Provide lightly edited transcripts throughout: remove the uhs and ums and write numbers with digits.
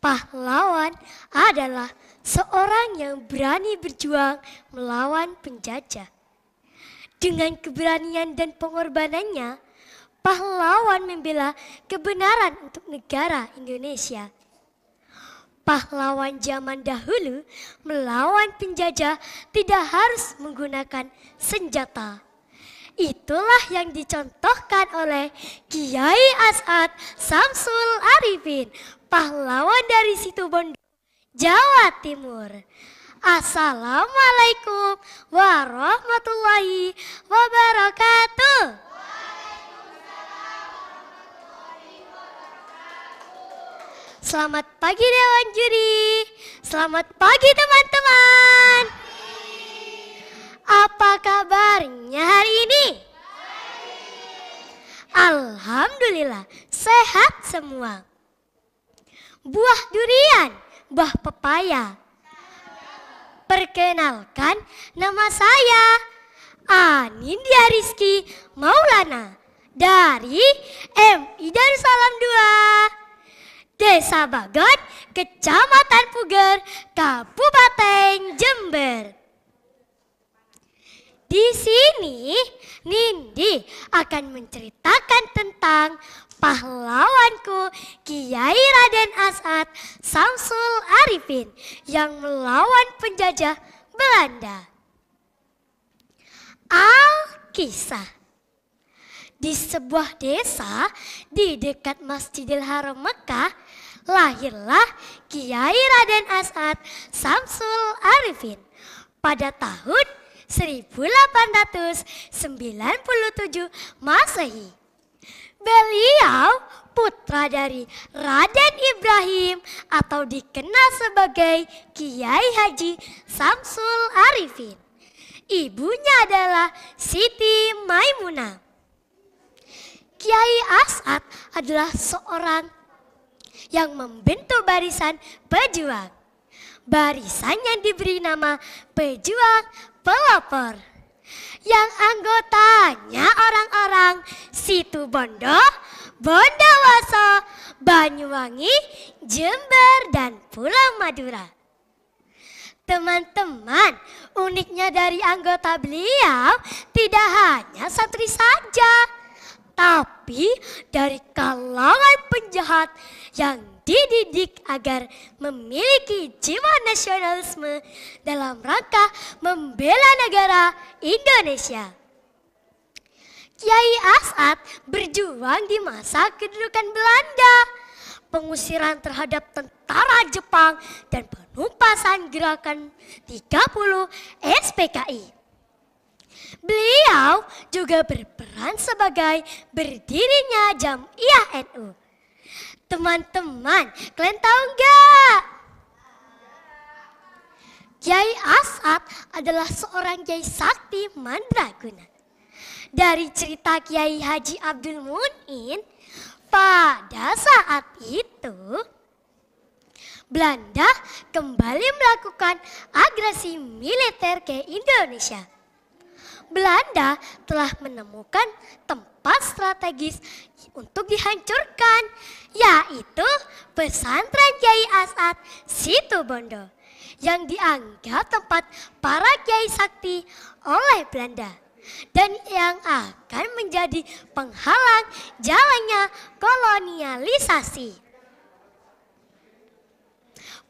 Pahlawan adalah seorang yang berani berjuang melawan penjajah. Dengan keberanian dan pengorbanannya, pahlawan membela kebenaran untuk negara Indonesia. Pahlawan zaman dahulu melawan penjajah tidak harus menggunakan senjata. Itulah yang dicontohkan oleh Kiai As'ad Samsul Arifin, pahlawan dari Situbondo, Jawa Timur. Assalamualaikum warahmatullahi wabarakatuh. Selamat pagi Dewan Juri. Selamat pagi teman-teman. Apa kabarnya hari ini? Alhamdulillah sehat semua. Buah durian, buah pepaya. Perkenalkan, nama saya Anindya Rizky Maulana dari MI Darussalam 2, Desa Bagon, Kecamatan Puger, Kabupaten Jember. Di sini, Nindi akan menceritakan tentang pahlawanku Kiai Raden As'ad Samsul Arifin yang melawan penjajah Belanda. Alkisah. Di sebuah desa di dekat Masjidil Haram Mekah, lahirlah Kiai Raden As'ad Samsul Arifin pada tahun 1897 Masehi. Beliau putra dari Raden Ibrahim atau dikenal sebagai Kiai Haji Samsul Arifin. Ibunya adalah Siti Maimunah. Kiai As'ad adalah seorang yang membentuk barisan pejuang. Barisan yang diberi nama Pejuang Pelopor, yang anggotanya orang-orang Situbondo, Bondowoso, Banyuwangi, Jember, dan Pulau Madura. Teman-teman, uniknya dari anggota beliau tidak hanya santri saja, tapi dari kalangan penjahat yang dididik agar memiliki jiwa nasionalisme dalam rangka membela negara Indonesia. Kiai As'ad berjuang di masa kedudukan Belanda, pengusiran terhadap tentara Jepang, dan penumpasan gerakan 30 SPKI. Beliau juga berperan sebagai berdirinya Jam'iyah NU. Teman-teman, kalian tahu nggak? Kiai As'ad adalah seorang kiai sakti mandraguna. Dari cerita Kiai Haji Abdul Mu'in, pada saat itu Belanda kembali melakukan agresi militer ke Indonesia. Belanda telah menemukan tempat strategis untuk dihancurkan, yaitu pesantren Kiai As'ad Situbondo, yang dianggap tempat para kiai sakti oleh Belanda dan yang akan menjadi penghalang jalannya kolonialisasi.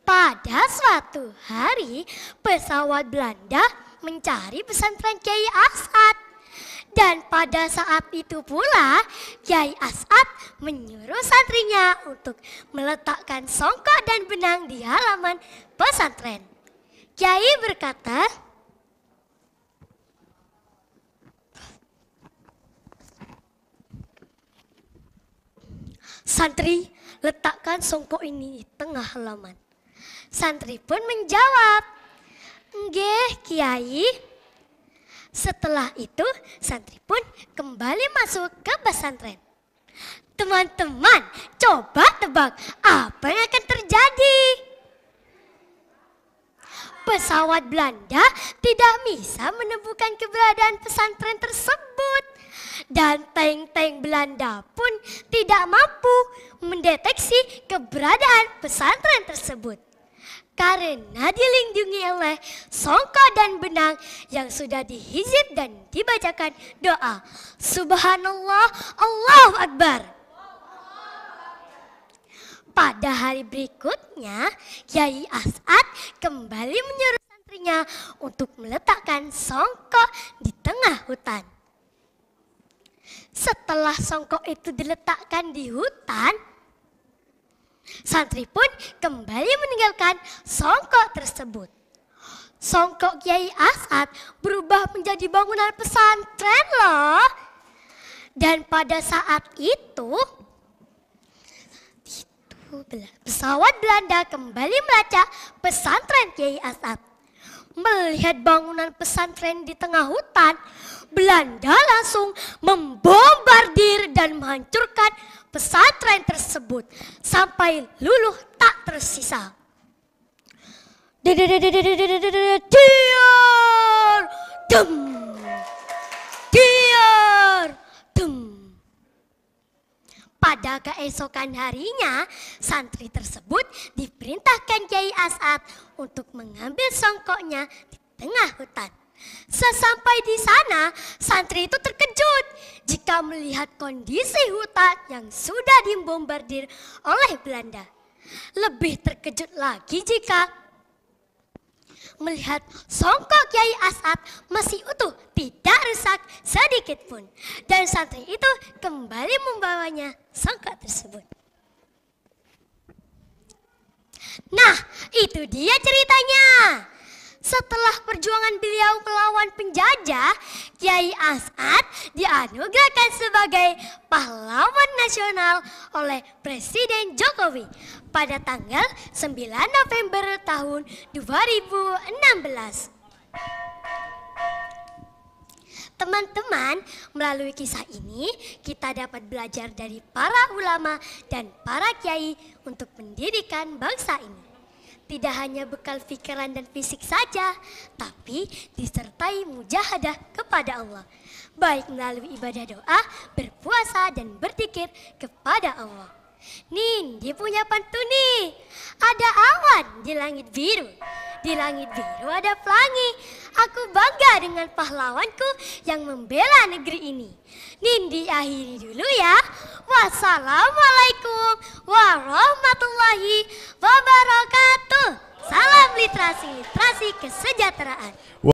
Pada suatu hari, pesawat Belanda mencari pesantren Kiai As'ad. Dan pada saat itu pula, Kiai As'ad menyuruh santrinya untuk meletakkan songkok dan benang di halaman pesantren. Kiai berkata, "Santri, letakkan songkok ini di tengah halaman." Santri pun menjawab, "Nggih, Kiai." Setelah itu, santri pun kembali masuk ke pesantren. Teman-teman, coba tebak apa yang akan terjadi. Pesawat Belanda tidak bisa menemukan keberadaan pesantren tersebut. Dan tank-tank Belanda pun tidak mampu mendeteksi keberadaan pesantren tersebut. Karena dilindungi oleh songkok dan benang yang sudah dihizib dan dibacakan doa. Subhanallah, Allahu Akbar. Pada hari berikutnya, Kyai As'ad kembali menyuruh santrinya untuk meletakkan songkok di tengah hutan. Setelah songkok itu diletakkan di hutan, santri pun kembali meninggalkan songkok tersebut. Songkok Kyai As'ad berubah menjadi bangunan pesantren loh. Dan pada saat itu pesawat Belanda kembali melacak pesantren Kyai As'ad. Melihat bangunan pesantren di tengah hutan, Belanda langsung membombardir dan menghancurkan pesantren tersebut sampai luluh tak tersisa. Diar, dem, diar, dem. Pada keesokan harinya, santri tersebut diperintahkan Kyai As'ad untuk mengambil songkoknya di tengah hutan. Sesampai di sana, santri itu terkejut jika melihat kondisi hutan yang sudah dibombardir oleh Belanda. Lebih terkejut lagi jika melihat songkok Kyai As'ad masih utuh, tidak rusak sedikit pun. Dan santri itu kembali membawanya songkok tersebut. Nah, itu dia ceritanya. Setelah perjuangan beliau melawan penjajah, Kyai As'ad dianugerahkan sebagai pahlawan nasional oleh Presiden Jokowi pada tanggal 9 November tahun 2016. Teman-teman, melalui kisah ini kita dapat belajar dari para ulama dan para kiai untuk mendirikan bangsa ini. Tidak hanya bekal pikiran dan fisik saja, tapi disertai mujahadah kepada Allah. Baik melalui ibadah doa, berpuasa, dan berzikir kepada Allah. Nindi punya pantun nih. Ada awan di langit biru. Di langit biru ada pelangi. Aku bangga dengan pahlawanku yang membela negeri ini. Nindi akhiri dulu ya. Wassalamualaikum warahmatullahi wabarakatuh. Salam literasi kesejahteraan.